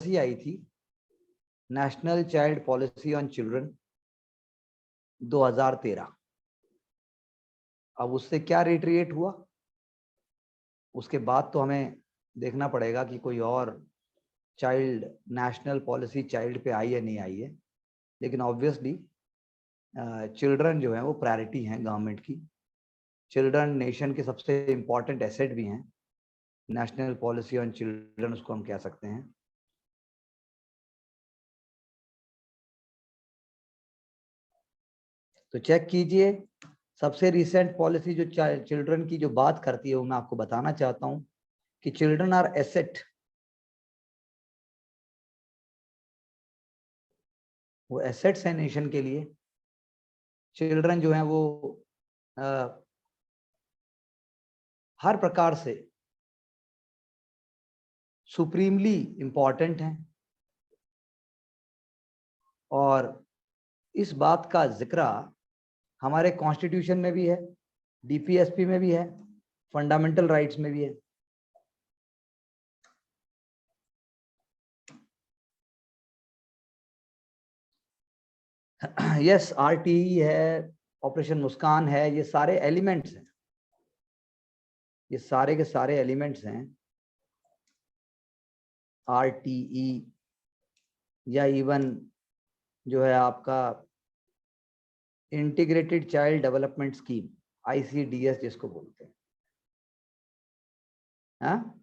आई थी, national child policy on children 2013। अब उससे क्या रिट्रीट हुआ, उसके बाद तो हमें देखना पड़ेगा कि कोई और चाइल्ड नेशनल पॉलिसी चाइल्ड पे आई है नहीं आई है। लेकिन ऑब्वियसली चिल्ड्रन जो है वो प्रायोरिटी हैं गवर्नमेंट की। चिल्ड्रन नेशन के सबसे इम्पोर्टेंट एसेट भी हैं। नेशनल पॉलिसी ऑन चिल्ड्रन उसको हम कह सकते हैं। तो चेक कीजिए, सबसे रिसेंट पॉलिसी जो चिल्ड्रन की जो बात करती है वो मैं आपको बताना चाहता हूं कि चिल्ड्रन आर एसेट। वो एसेट्स हैं नेशन के लिए। चिल्ड्रन जो है वो हर प्रकार से सुप्रीमली इंपॉर्टेंट हैं और इस बात का जिक्र हमारे कॉन्स्टिट्यूशन में भी है, डीपीएसपी में भी है, फंडामेंटल राइट्स में भी है। यस, आरटीई है, ऑपरेशन मुस्कान है, ये सारे एलिमेंट्स हैं, ये सारे के सारे एलिमेंट्स हैं आरटीई या इवन जो है आपका integrated child development scheme, ICDS जिसको बोलते हैं, हाँ?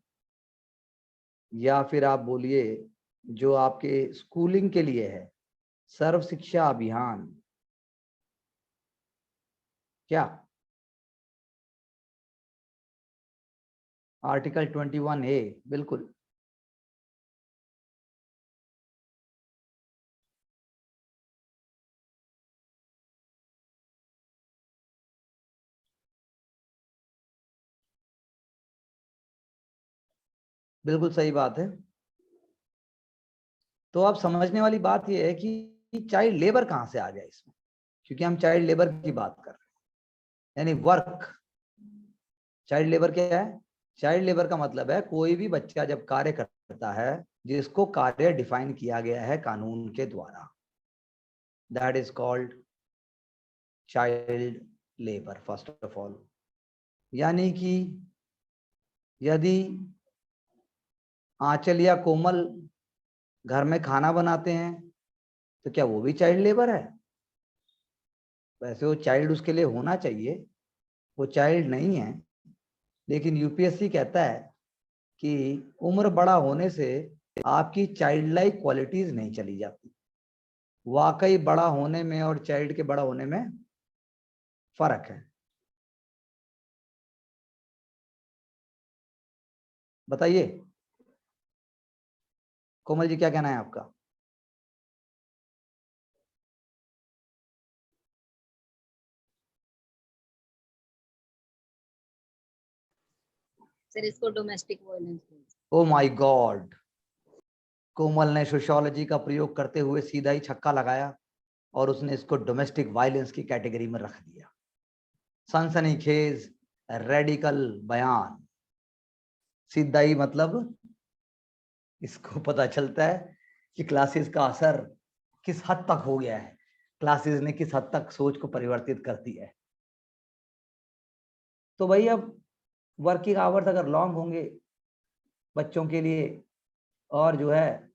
या फिर आप बोलिए जो आपके स्कूलिंग के लिए है, सर्व शिक्षा अभियान। क्या आर्टिकल 21A, बिल्कुल। बिल्कुल सही बात है। तो आप समझने वाली बात यह है कि चाइल्ड लेबर कहां से आ गया इसमें, क्योंकि हम चाइल्ड लेबर की बात कर रहे हैं, यानी वर्क। चाइल्ड लेबर क्या है? चाइल्ड लेबर का मतलब है कोई भी बच्चा जब कार्य करता है जिसको कार्य डिफाइन किया गया है कानून के द्वारा, that is called child labour first of all. यानी कि यदि आंचल या कोमल घर में खाना बनाते हैं तो क्या वो भी चाइल्ड लेबर है? वैसे वो चाइल्ड उसके लिए होना चाहिए, वो चाइल्ड नहीं है। लेकिन यूपीएससी कहता है कि उम्र बड़ा होने से आपकी चाइल्ड लाइक क्वालिटीज नहीं चली जाती। वाकई बड़ा होने में और चाइल्ड के बड़ा होने में फर्क है। बताइए कोमल जी, क्या कहना है आपका? सर इसको डोमेस्टिक वायलेंस बोलते हैं। ओ माय गॉड, कोमल ने सोशियोलॉजी का प्रयोग करते हुए सीधा ही छक्का लगाया और उसने इसको डोमेस्टिक वायलेंस की कैटेगरी में रख दिया। सनसनीखेज रेडिकल बयान। सीधा ही मतलब इसको पता चलता है कि क्लासेस का असर किस हद तक हो गया है, क्लासेस ने किस हद तक सोच को परिवर्तित कर दिया है। तो भाई अब वर्किंग आवर्स अगर लॉन्ग होंगे बच्चों के लिए और जो है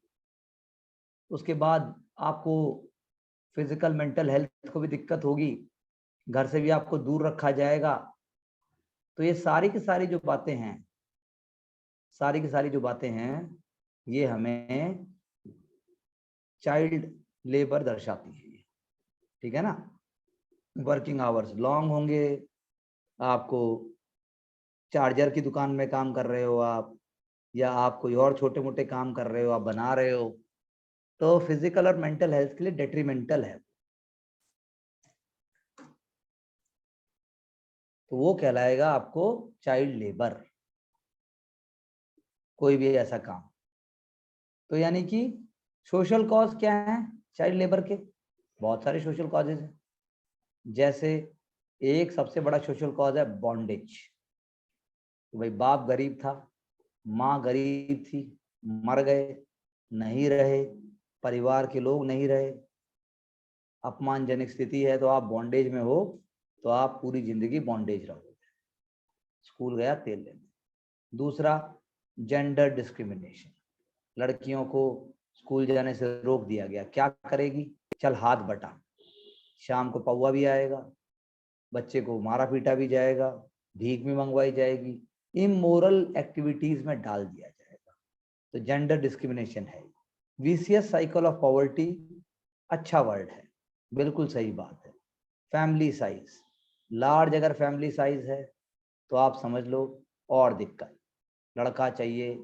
उसके बाद आपको फिजिकल मेंटल हेल्थ को भी दिक्कत होगी, घर से भी आपको दूर रखा जाएगा। तो ये सारी की सारी जो बातें हैं, सारी की सारी जो बातें हैं, ये हमें चाइल्ड लेबर दर्शाती है। ठीक है ना? वर्किंग आवर्स लॉन्ग होंगे, आपको चार्जर की दुकान में काम कर रहे हो आप, या आप कोई और छोटे मोटे काम कर रहे हो, आप बना रहे हो, तो फिजिकल और मेंटल हेल्थ के लिए डेट्रीमेंटल है, तो वो कहलाएगा आपको चाइल्ड लेबर, कोई भी ऐसा काम। तो यानी कि सोशल कॉज क्या है चाइल्ड लेबर के? बहुत सारे सोशल कॉजेज हैं। जैसे एक सबसे बड़ा सोशल कॉज है बॉन्डेज। तो भाई बाप गरीब था, माँ गरीब थी, मर गए, नहीं रहे, परिवार के लोग नहीं रहे, अपमानजनक स्थिति है, तो आप बॉन्डेज में हो, तो आप पूरी जिंदगी बॉन्डेज रहोगे। स्कूल गया तेल लेने। दूसरा, जेंडर डिस्क्रिमिनेशन, लड़कियों को स्कूल जाने से रोक दिया गया। क्या करेगी? चल हाथ बटा, शाम को पौवा भी आएगा, बच्चे को मारा पीटा भी जाएगा, भीख भी मंगवाई जाएगी, इमोरल एक्टिविटीज में डाल दिया जाएगा। तो जेंडर डिस्क्रिमिनेशन है। विशियस साइकिल ऑफ पॉवर्टी, अच्छा वर्ड है, बिल्कुल सही बात है। फैमिली साइज, लार्ज अगर फैमिली साइज है तो आप समझ लो और दिक्कत, लड़का चाहिए,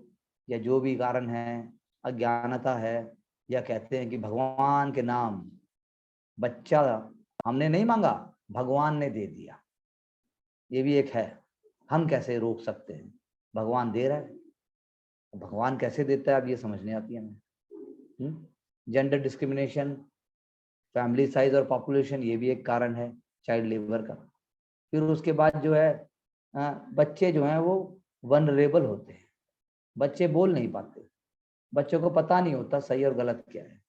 या जो भी कारण है, अज्ञानता है, या कहते हैं कि भगवान के नाम बच्चा हमने नहीं मांगा, भगवान ने दे दिया, ये भी एक है। हम कैसे रोक सकते हैं? भगवान दे रहा है, भगवान कैसे देता है अब ये समझ नहीं आती है हमें। जेंडर डिस्क्रिमिनेशन, फैमिली साइज और पॉपुलेशन, ये भी एक कारण है चाइल्ड लेबर का। फिर उसके बाद जो है बच्चे जो हैं वो वनरेबल होते हैं, बच्चे बोल नहीं पाते, बच्चों को पता नहीं होता सही और गलत क्या है,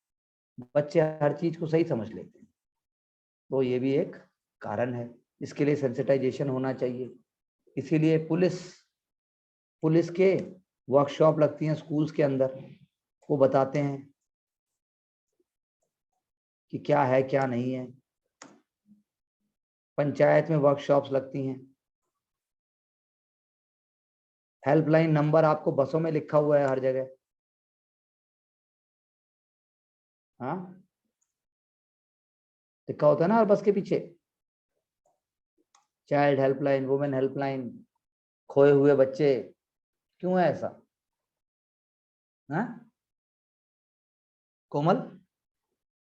बच्चे हर चीज को सही समझ लेते हैं, तो ये भी एक कारण है। इसके लिए सेंसिटाइजेशन होना चाहिए। इसीलिए पुलिस के वर्कशॉप लगती हैं स्कूल्स के अंदर, वो बताते हैं कि क्या है क्या नहीं है। पंचायत में वर्कशॉप्स लगती हैं। हेल्पलाइन नंबर आपको बसों में लिखा हुआ है हर जगह। हाँ, लिखा होता है ना हर बस के पीछे, चाइल्ड हेल्पलाइन, वुमेन हेल्पलाइन, खोए हुए बच्चे। क्यों है ऐसा? हाँ कोमल,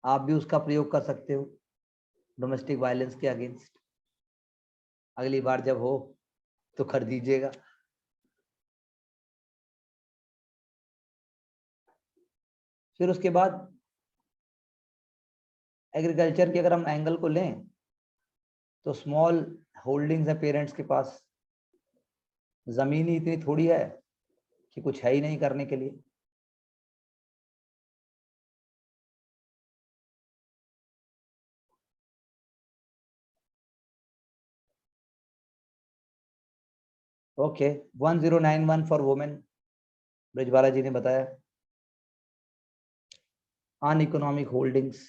आप भी उसका प्रयोग कर सकते हो डोमेस्टिक वायलेंस के अगेंस्ट। अगली बार जब हो तो कर दीजिएगा। फिर उसके बाद एग्रीकल्चर के अगर हम एंगल को लें तो स्मॉल होल्डिंग्स है पेरेंट्स के पास, जमीन ही इतनी थोड़ी है कि कुछ है ही नहीं करने के लिए। ओके, 1091 फॉर वुमेन, ब्रिजबाला जी ने बताया। अन इकोनॉमिक होल्डिंग्स,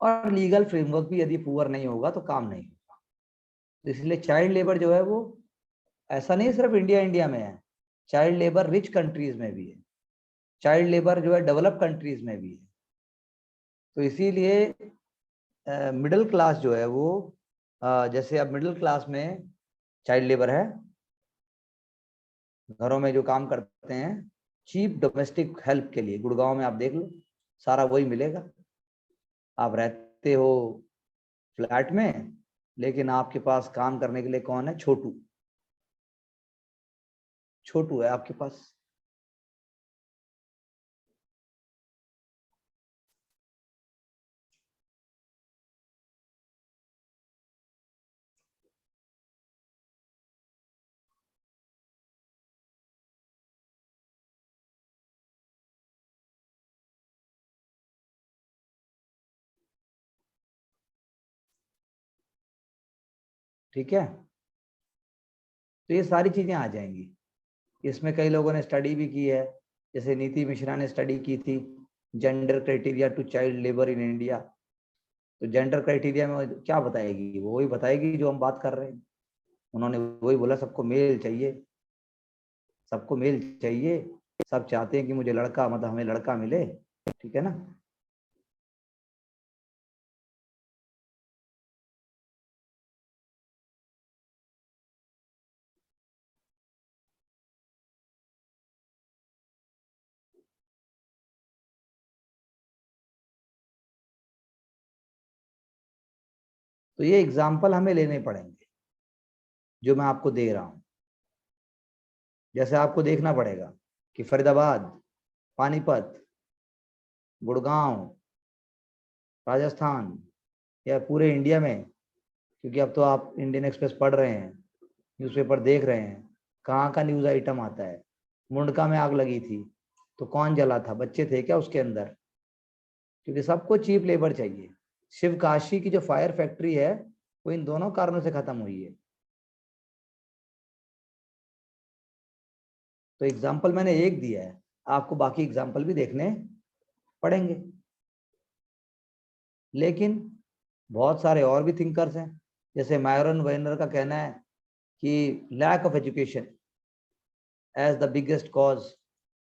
और लीगल फ्रेमवर्क भी यदि पुअर नहीं होगा तो काम नहीं होगा। तो इसलिए चाइल्ड लेबर जो है वो ऐसा नहीं सिर्फ इंडिया में है, चाइल्ड लेबर रिच कंट्रीज में भी है, चाइल्ड लेबर जो है डेवलप कंट्रीज में भी है। तो इसीलिए मिडिल क्लास जो है वो जैसे अब मिडिल क्लास में चाइल्ड लेबर है, घरों में जो काम करते हैं चीप डोमेस्टिक हेल्प के लिए, गुड़गांव में आप देख लो सारा वही मिलेगा। आप रहते हो फ्लैट में, लेकिन आपके पास काम करने के लिए कौन है? छोटू, छोटू है आपके पास। ठीक है, तो ये सारी चीजें आ जाएंगी। इसमें कई लोगों ने स्टडी भी की है, जैसे नीति मिश्रा ने स्टडी की थी gender criteria to child labour in India. तो जेंडर क्राइटेरिया में क्या बताएगी? वो वही बताएगी जो हम बात कर रहे हैं। उन्होंने वही बोला, सबको मेल चाहिए, सबको मेल चाहिए, सब चाहते हैं कि मुझे लड़का, मतलब हमें लड़का मिले, ठीक है ना। तो ये एग्जाम्पल हमें लेने पड़ेंगे जो मैं आपको दे रहा हूं। जैसे आपको देखना पड़ेगा कि फरीदाबाद, पानीपत, गुड़गांव, राजस्थान या पूरे इंडिया में, क्योंकि अब तो आप इंडियन एक्सप्रेस पढ़ रहे हैं, न्यूज़पेपर देख रहे हैं, कहाँ का न्यूज़ आइटम आता है। मुंडका में आग लगी थी तो कौन जला था? बच्चे थे क्या उसके अंदर? क्योंकि सबको चीप लेबर चाहिए। शिवकाशी की जो फायर फैक्ट्री है वो इन दोनों कारणों से खत्म हुई है। तो एग्जाम्पल मैंने एक दिया है, आपको बाकी एग्जाम्पल भी देखने पड़ेंगे। लेकिन बहुत सारे और भी थिंकर्स हैं, जैसे मायरन वेनर का कहना है कि lack of education as the biggest cause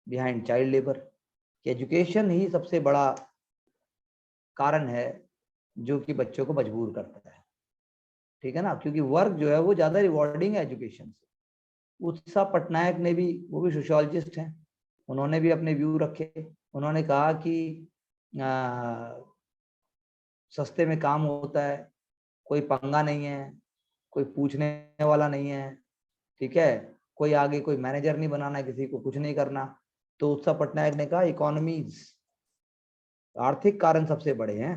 behind child labour, कि एजुकेशन ही सबसे बड़ा कारण है जो कि बच्चों को मजबूर करता है। ठीक है ना, क्योंकि वर्क जो है वो ज्यादा रिवॉर्डिंग है एजुकेशन से। उत्साह पटनायक ने भी, वो भी सोशियोलॉजिस्ट हैं, उन्होंने भी अपने व्यू रखे। उन्होंने कहा कि सस्ते में काम होता है, कोई पंगा नहीं है, कोई पूछने वाला नहीं है, ठीक है, कोई आगे कोई मैनेजर नहीं बनाना, किसी को कुछ नहीं करना। तो उत्साह पटनायक ने कहा इकोनॉमीज, आर्थिक कारण सबसे बड़े हैं।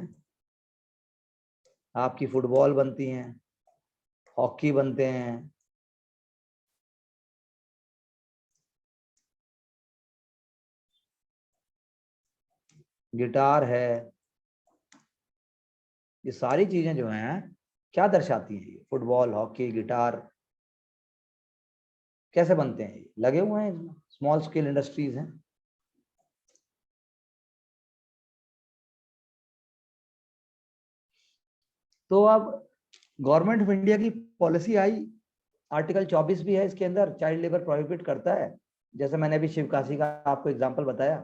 आपकी फुटबॉल बनती हैं, हॉकी बनते हैं, गिटार है, ये सारी चीजें जो हैं क्या दर्शाती हैं? ये फुटबॉल, हॉकी, गिटार कैसे बनते हैं? ये लगे हुए हैं इसमें, स्मॉल स्केल इंडस्ट्रीज हैं। तो अब गवर्नमेंट ऑफ इंडिया की पॉलिसी आई, आर्टिकल 24 भी है इसके अंदर, चाइल्ड लेबर प्रोहिबिट करता है। जैसे मैंने अभी शिवकाशी का आपको एग्जांपल बताया,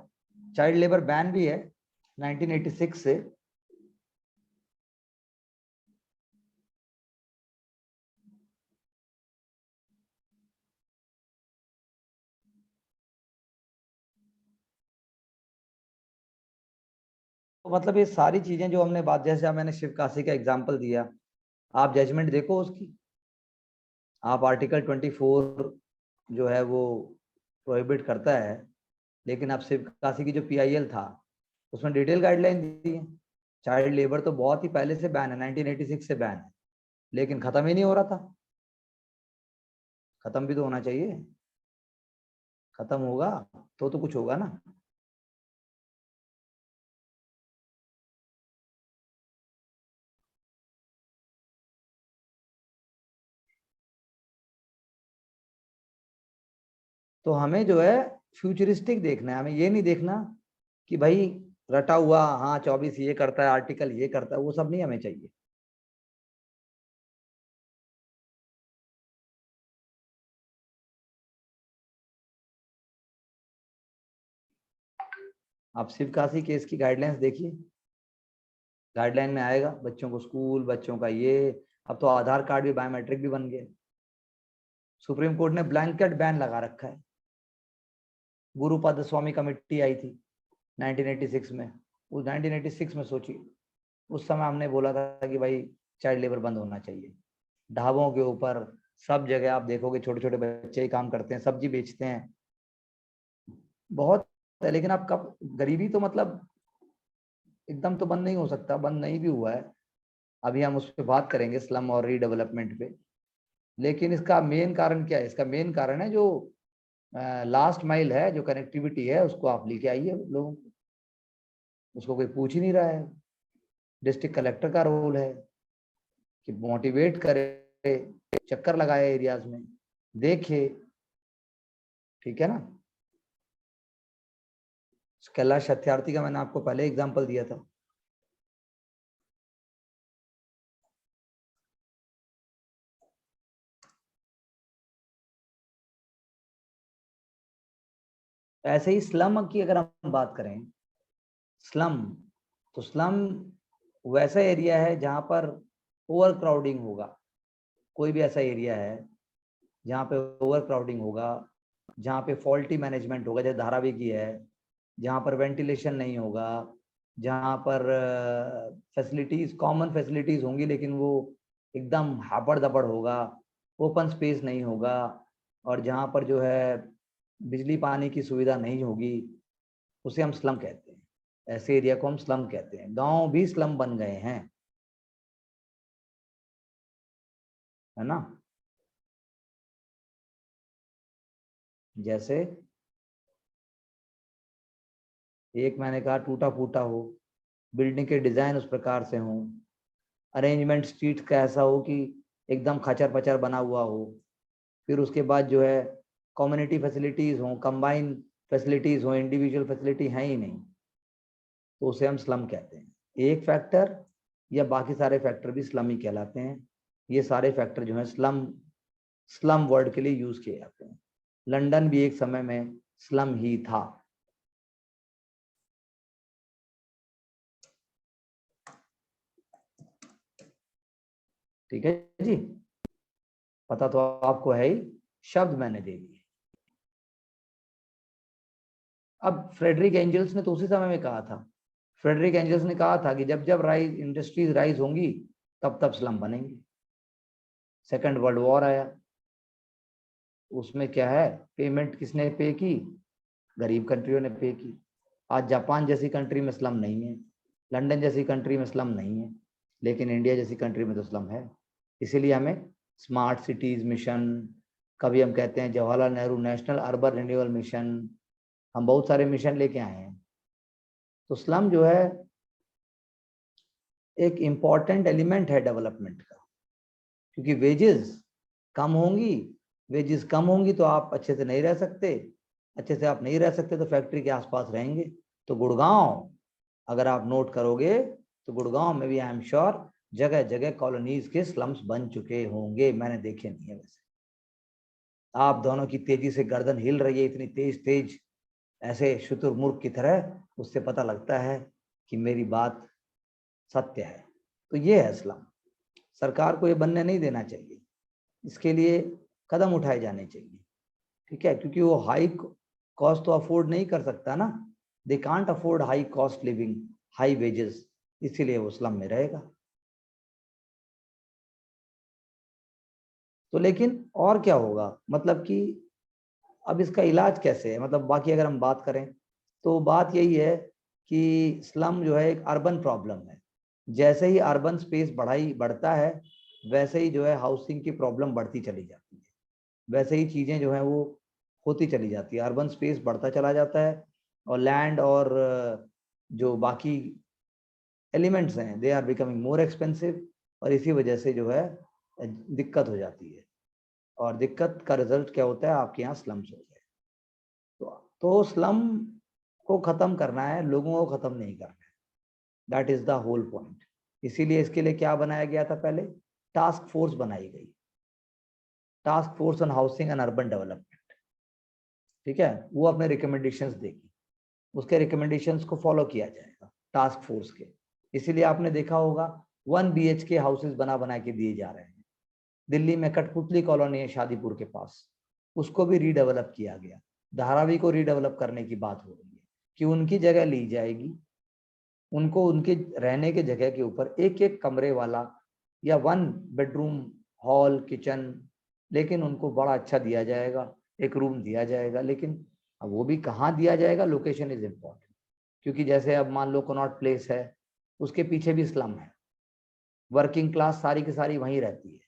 चाइल्ड लेबर बैन भी है 1986 से। तो मतलब ये सारी चीजें जो हमने बात, जैसे मैंने शिवकाशी का एग्जांपल दिया, आप जजमेंट देखो उसकी। आप आर्टिकल 24 जो है वो प्रोहिबिट करता है, लेकिन अब शिवकाशी की जो पीआईएल था उसमें डिटेल गाइडलाइन दी है। चाइल्ड लेबर तो बहुत ही पहले से बैन है, 1986 से बैन है, लेकिन खत्म ही नहीं हो रहा था। खत्म भी तो होना चाहिए, खत्म होगा तो कुछ होगा ना। तो हमें जो है फ्यूचरिस्टिक देखना है, हमें ये नहीं देखना कि भाई रटा हुआ, हाँ 24 ये करता है, आर्टिकल ये करता है, वो सब नहीं हमें चाहिए। आप शिवकाशी केस की गाइडलाइंस देखिए, गाइडलाइन में आएगा बच्चों को स्कूल, बच्चों का ये, अब तो आधार कार्ड भी बायोमेट्रिक भी बन गए। सुप्रीम कोर्ट ने ब्लैंकेट बैन लगा रखा है। गुरुपद स्वामी कमेटी आई थी 1986 में, उस 1986 में सोचिए, उस समय हमने बोला था कि भाई चाइल्ड लेबर बंद होना चाहिए। ढाबों के ऊपर सब जगह आप देखोगे छोटे छोटे बच्चे ही काम करते हैं, सब्जी बेचते हैं, बहुत है। लेकिन आप कब, गरीबी तो मतलब एकदम तो बंद नहीं हो सकता, बंद नहीं भी हुआ है, अभी हम उस पर बात करेंगे स्लम और रीडेवलपमेंट पे। लेकिन इसका मेन कारण क्या है? इसका मेन कारण है जो लास्ट माइल है, जो कनेक्टिविटी है, उसको आप लेके आइए लोगों को, उसको कोई पूछ ही नहीं रहा है। डिस्ट्रिक्ट कलेक्टर का रोल है कि मोटिवेट करे, चक्कर लगाए एरियाज में, देखे, ठीक है ना। कैलाश सत्यार्थी का मैंने आपको पहले एग्जांपल दिया था। ऐसे ही स्लम की अगर हम बात करें, स्लम, तो स्लम वैसा एरिया है जहां पर ओवर क्राउडिंग होगा। कोई भी ऐसा एरिया है जहाँ पे ओवर क्राउडिंग होगा, जहाँ पे फॉल्टी मैनेजमेंट होगा, जैसे धारावी की है, जहाँ पर वेंटिलेशन नहीं होगा, जहाँ पर फैसिलिटीज, कॉमन फैसिलिटीज होंगी लेकिन वो एकदम हापड़ दपड़ होगा, ओपन स्पेस नहीं होगा, और जहाँ पर जो है बिजली पानी की सुविधा नहीं होगी उसे हम स्लम कहते हैं। ऐसे एरिया को हम स्लम कहते हैं। गांव भी स्लम बन गए हैं, है ना। जैसे एक मैंने कहा टूटा फूटा हो, बिल्डिंग के डिजाइन उस प्रकार से हो, अरेंजमेंट स्ट्रीट का ऐसा हो कि एकदम खचर पचर बना हुआ हो, फिर उसके बाद जो है कम्युनिटी फैसिलिटीज हो, कंबाइन फैसिलिटीज हो, इंडिविजुअल फैसिलिटी है ही नहीं, तो उसे हम स्लम कहते हैं। एक फैक्टर या बाकी सारे फैक्टर भी स्लम ही कहलाते हैं। ये सारे फैक्टर जो है स्लम वर्ड के लिए यूज किए जाते हैं। लंदन भी एक समय में स्लम ही था। ठीक है जी, पता तो आपको है ही, शब्द मैंने दे दिए। अब फ्रेडरिक एंजल्स ने तो उसी समय में कहा था, फ्रेडरिक एंजल्स ने कहा था कि जब जब इंडस्ट्रीज राइज होंगी तब तब स्लम बनेंगे। सेकेंड वर्ल्ड वॉर आया, उसमें क्या है, पेमेंट किसने पे की, गरीब कंट्रियों ने पे की। आज जापान जैसी कंट्री में स्लम नहीं है, लंदन जैसी कंट्री में स्लम नहीं है, लेकिन इंडिया जैसी कंट्री में तो स्लम है। इसीलिए हमें स्मार्ट सिटीज मिशन, कभी हम कहते हैं Jawaharlal Nehru national urban renewal mission, हम बहुत सारे मिशन लेके आए हैं। तो स्लम जो है एक इम्पॉर्टेंट एलिमेंट है डेवलपमेंट का, क्योंकि वेजेस कम होंगी तो आप अच्छे से नहीं रह सकते, अच्छे से आप नहीं रह सकते तो फैक्ट्री के आसपास रहेंगे। तो गुड़गांव अगर आप नोट करोगे तो गुड़गांव में भी आई एम श्योर जगह जगह कॉलोनीज के स्लम्स बन चुके होंगे, मैंने देखे नहीं है वैसे। आप दोनों की तेजी से गर्दन हिल रही है, इतनी तेज तेज ऐसे शुतुरमुर्ग की तरह, उससे पता लगता है कि मेरी बात सत्य है। तो ये है स्लम। सरकार को ये बनने नहीं देना चाहिए, इसके लिए कदम उठाए जाने चाहिए, ठीक है, क्योंकि वो हाई कॉस्ट तो अफोर्ड नहीं कर सकता ना, they can't afford high cost living, high wages, इसीलिए वो स्लम में रहेगा। तो लेकिन और क्या होगा, मतलब कि अब इसका इलाज कैसे है, मतलब बाकी अगर हम बात करें तो बात यही है कि स्लम जो है एक अर्बन प्रॉब्लम है। जैसे ही अर्बन स्पेस बढ़ता है वैसे ही जो है हाउसिंग की प्रॉब्लम बढ़ती चली जाती है, वैसे ही चीज़ें जो है वो होती चली जाती है, अर्बन स्पेस बढ़ता चला जाता है और लैंड और जो बाकी एलिमेंट्स हैं they are becoming more expensive, और इसी वजह से जो है दिक्कत हो जाती है, और दिक्कत का रिजल्ट क्या होता है, आपके यहाँ स्लम्स हो गए। तो स्लम को खत्म करना है, लोगों को खत्म नहीं करना है, that is the whole point. इसीलिए इसके लिए क्या बनाया गया था, पहले टास्क फोर्स बनाई गई, task force on housing and urban development, ठीक है, वो अपने रिकमेंडेशंस देगी, उसके रिकमेंडेशंस को फॉलो किया जाएगा टास्क फोर्स के। इसीलिए आपने देखा होगा 1 BHK हाउसेस बना बना के दिए जा रहे हैं। दिल्ली में कठपुतली कॉलोनी है शादीपुर के पास, उसको भी रीडेवलप किया गया। धारावी को रीडेवलप करने की बात हो रही है कि उनकी जगह ली जाएगी, उनको उनके रहने के जगह के ऊपर एक एक कमरे वाला या 1 बेडरूम हॉल किचन, लेकिन उनको बड़ा अच्छा दिया जाएगा, एक रूम दिया जाएगा। लेकिन अब वो भी कहाँ दिया जाएगा, लोकेशन इज इम्पोर्टेंट, क्योंकि जैसे अब मान लो कनॉट प्लेस है, उसके पीछे भी स्लम है, वर्किंग क्लास सारी की सारी वहीं रहती है,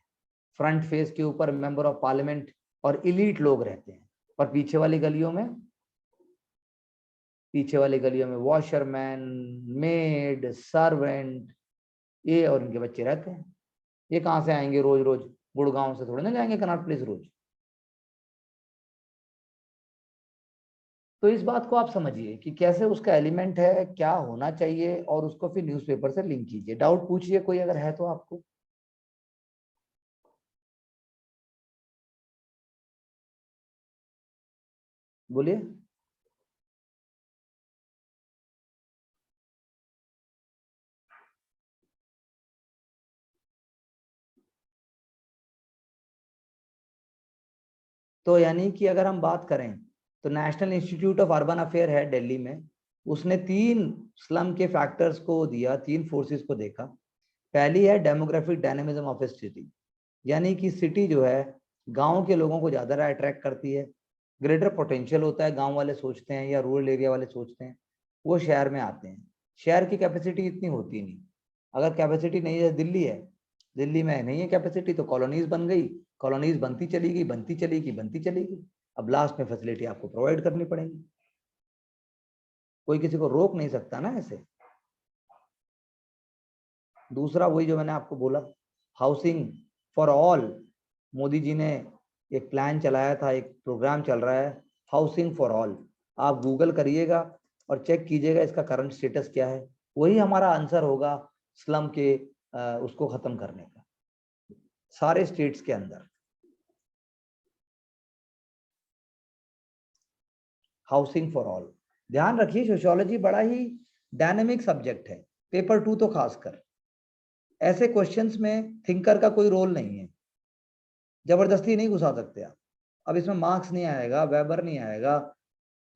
फ्रंट फेस के ऊपर मेंबर ऑफ पार्लियामेंट और इलीट लोग रहते हैं, और पीछे वाली गलियों में वॉशरमैन, मेड, सर्वेंट, ये और इनके बच्चे रहते हैं। ये कहाँ से आएंगे रोज रोज, गुड़गांव से थोड़े ना जाएंगे कनॉट प्लेस रोज। तो इस बात को आप समझिए कि कैसे उसका एलिमेंट है, क्या होना चाहिए, और उसको फिर न्यूज़पेपर से लिंक कीजिए। डाउट पूछिए कोई अगर है तो आपको, बोलिए। तो यानी कि अगर हम बात करें तो national institute of urban affair है दिल्ली में, उसने 3 स्लम के फैक्टर्स को दिया, 3 फोर्सेस को देखा। पहली है demographic dynamism of A city, यानी कि सिटी जो है गांव के लोगों को ज्यादा अट्रैक्ट करती है, ग्रेटर पोटेंशियल होता है, गांव वाले सोचते हैं या रूरल एरिया वाले सोचते हैं, वो शहर में आते हैं। शहर की कैपेसिटी इतनी होती नहीं, अगर कैपेसिटी नहीं है, दिल्ली है, दिल्ली में नहीं है कैपेसिटी, तो कॉलोनीज बन गई, कॉलोनीज बनती चली गई, बनती चलेगी, बनती चलेगी, अब लास्ट में फैसिलिटी आपको प्रोवाइड करनी पड़ेगी, कोई किसी को रोक नहीं सकता ना ऐसे। दूसरा वही जो मैंने आपको बोला, housing for all, Modi ji ने एक प्लान चलाया था, एक प्रोग्राम चल रहा है हाउसिंग फॉर ऑल, आप गूगल करिएगा और चेक कीजिएगा इसका करंट स्टेटस क्या है, वही हमारा आंसर होगा स्लम के उसको खत्म करने का सारे स्टेट्स के अंदर। हाउसिंग फॉर ऑल, ध्यान रखिए सोशियोलॉजी बड़ा ही डायनेमिक सब्जेक्ट है, पेपर 2 तो खासकर, ऐसे क्वेश्चंस में थिंकर का कोई रोल नहीं है, जबरदस्ती नहीं घुसा सकते आप। अब इसमें मार्क्स नहीं आएगा, वेबर नहीं आएगा,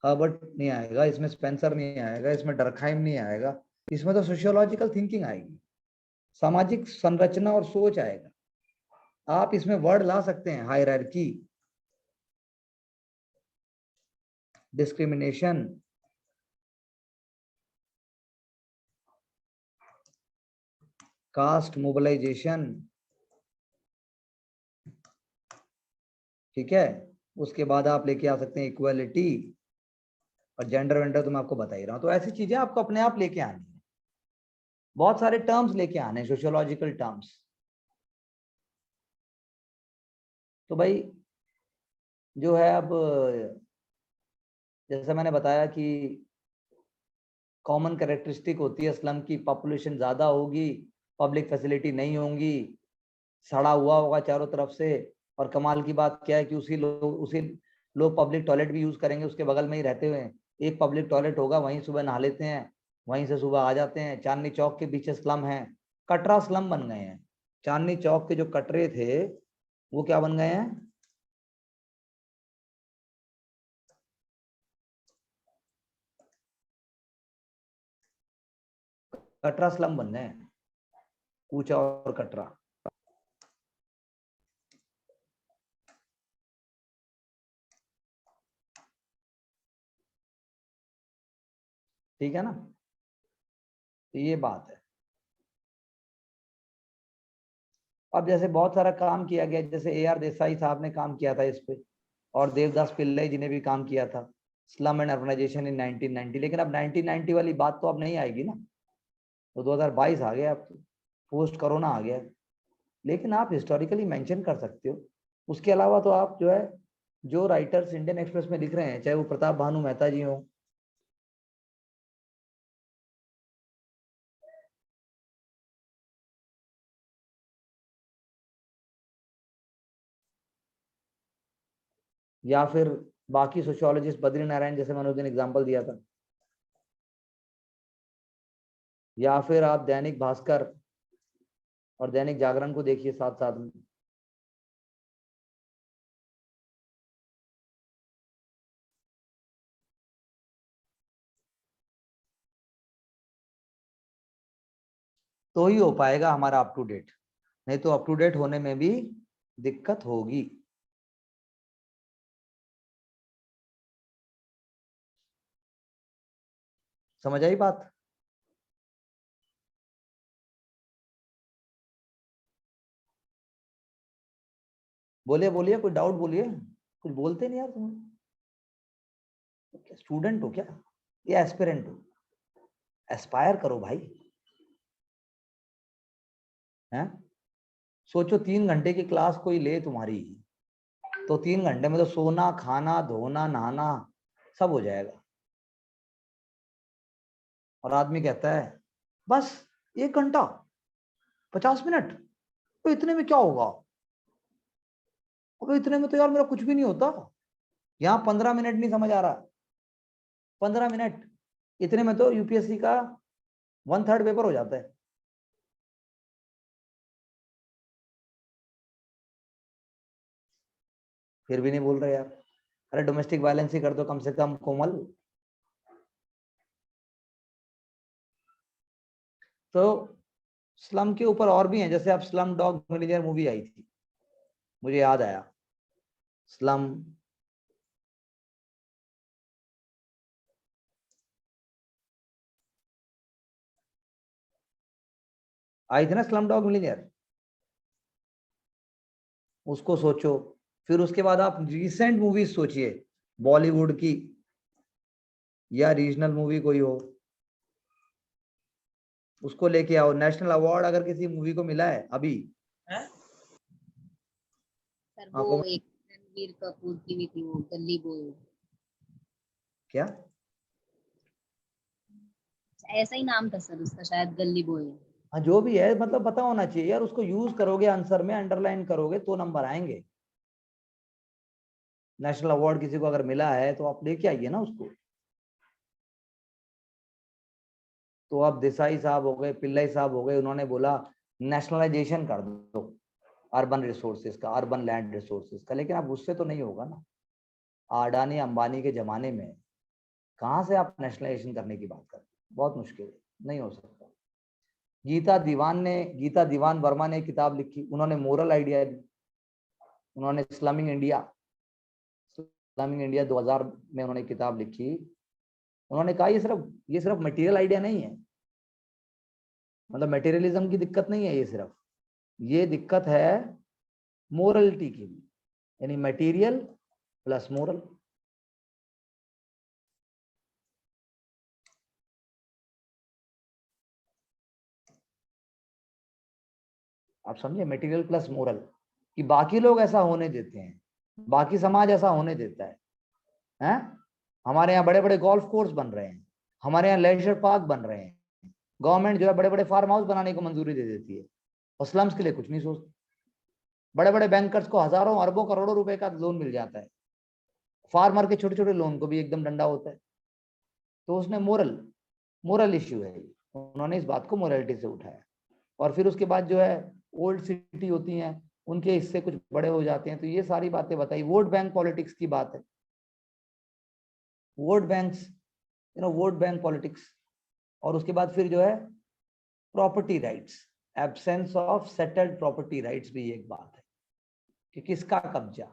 हर्बर्ट नहीं आएगा, इसमें स्पेंसर नहीं आएगा, इसमें डरखाइम नहीं आएगा, इसमें तो सोशियोलॉजिकल थिंकिंग आएगी, सामाजिक संरचना और सोच आएगा। आप इसमें वर्ड ला सकते हैं, हायरार्की, डिस्क्रिमिनेशन, कास्ट मोबिलाइजेशन, ठीक है, उसके बाद आप लेके आ सकते हैं इक्वालिटी, और जेंडर वेंडर तो मैं आपको बता ही रहा हूं। तो ऐसी चीजें आपको अपने आप लेके आनी है, बहुत सारे टर्म्स लेके आने हैं, सोशियोलॉजिकल टर्म्स। तो भाई जो है, अब जैसे मैंने बताया कि कॉमन कैरेक्टरिस्टिक होती है स्लम की, पॉपुलेशन ज्यादा होगी, पब्लिक फैसिलिटी नहीं होंगी, सड़ा हुआ होगा चारों तरफ से, और कमाल की बात क्या है कि उसी लोग पब्लिक टॉयलेट भी यूज करेंगे उसके बगल में ही रहते हुए, एक पब्लिक टॉयलेट होगा, वहीं सुबह नहा लेते हैं, वहीं से सुबह आ जाते हैं। चांदनी चौक के पीछे स्लम है, कटरा स्लम बन गए हैं, चांदनी चौक के जो कटरे थे वो क्या बन गए हैं, कटरा स्लम बन गए हैं, कूचा और कटरा। ठीक है ना, तो ये बात है। अब जैसे बहुत सारा काम किया गया, जैसे AR देसाई साहब ने काम किया था इस पे, और देवदास पिल्लई जी ने भी काम किया था, स्लम एंड अर्बनाइजेशन इन 1990, लेकिन अब 1990 वाली बात तो अब नहीं आएगी ना, तो 2022 आ गया, अब पोस्ट कोरोना आ गया, लेकिन आप हिस्टोरिकली मेंशन कर सकते हो। उसके अलावा तो आप जो है, जो राइटर्स इंडियन एक्सप्रेस में लिख रहे हैं, चाहे वो प्रताप भानु मेहता जी हो, या फिर बाकी सोशियोलॉजिस्ट बद्री नारायण, जैसे मैंने उस दिन एग्जाम्पल दिया था, या फिर आप दैनिक भास्कर और दैनिक जागरण को देखिए साथ साथ में, तो ही हो पाएगा हमारा अप टू डेट, नहीं तो अप टू डेट होने में भी दिक्कत होगी। समझ आई बात? बोलिए बोलिए, कोई डाउट बोलिए, कुछ बोलते नहीं यार तुम, स्टूडेंट हो क्या या एस्पिरेंट हो? एस्पायर करो भाई, हैं? सोचो 3 घंटे की क्लास कोई ले तुम्हारी, तो 3 घंटे में तो सोना, खाना, धोना, नहाना सब हो जाएगा, और आदमी कहता है बस 1 घंटा 50 मिनट, तो इतने में क्या होगा, अबे इतने में तो यार मेरा कुछ भी नहीं होता, यहाँ 15 मिनट नहीं समझ आ रहा, 15 मिनट, इतने में तो यूपीएससी का 1/3 पेपर हो जाता है। फिर भी नहीं बोल रहे यार, अरे डोमेस्टिक वायलेंस ही कर दो कम से कम, कोमल। तो स्लम के ऊपर और भी हैं, जैसे आप स्लम डॉग मिलियनेयर मूवी आई थी, मुझे याद आया, स्लम, आई थी ना स्लम डॉग मिलियनेयर, उसको सोचो। फिर उसके बाद आप रिसेंट मूवीज सोचिए, बॉलीवुड की या रीजनल मूवी कोई हो, उसको लेके आओ। नेशनल अवार्ड अगर किसी मूवी को मिला है अभी, सर वो आपको एक रणबीर कपूर की भी थी, वो गली बॉय, क्या? ऐसा ही नाम था सर उसका, शायद गली बॉय। हाँ जो भी है, मतलब पता होना चाहिए यार, उसको यूज करोगे आंसर में, अंडरलाइन करोगे तो नंबर आएंगे। नेशनल अवार्ड किसी को अगर मिला है तो आप लेके आइए ना उसको। तो अब देसाई साहब हो गए, पिल्लाई साहब हो गए, उन्होंने बोला नेशनलाइजेशन कर दो अर्बन रिसोर्सेज का, अर्बन लैंड रिसोर्सेज का। लेकिन अब उससे तो नहीं होगा ना। अडानी अंबानी के जमाने में कहाँ से आप नेशनलाइजेशन करने की बात करते? बहुत मुश्किल है, नहीं हो सकता। गीता दीवान वर्मा ने किताब लिखी, उन्होंने मोरल आइडिया दी। उन्होंने स्लमिंग इंडिया 2000 में उन्होंने किताब लिखी। उन्होंने कहा ये सिर्फ मटेरियल आइडिया नहीं है, मतलब मटेरियलिज्म की दिक्कत नहीं है, ये दिक्कत है मोरलिटी की भी, यानी मटेरियल प्लस मोरल। आप समझे, मटेरियल प्लस मोरल, कि बाकी लोग ऐसा होने देते हैं, बाकी समाज ऐसा होने देता है, हैं? हमारे यहाँ बड़े बड़े गोल्फ कोर्स बन रहे हैं, हमारे यहाँ लेजर पार्क बन रहे हैं, गवर्नमेंट जो है बड़े बड़े फार्म हाउस बनाने को मंजूरी दे देती है, और स्लम्स के लिए कुछ नहीं सोचती। बड़े बड़े बैंकर्स को हजारों अरबों करोड़ों रुपए का लोन मिल जाता है, फार्मर के छोटे छोटे लोन को भी एकदम डंडा होता है। तो उसने मोरल इश्यू है, उन्होंने इस बात को मोरलिटी से उठाया। और फिर उसके बाद जो है ओल्ड सिटी होती हैं, उनके हिस्से कुछ बड़े हो जाते हैं, तो ये सारी बातें बताई। वोट बैंक पॉलिटिक्स की बात है, vote banks, vote bank politics. और उसके बाद फिर जो है property rights, absence of settled property rights भी एक बात है, कि किसका कब्जा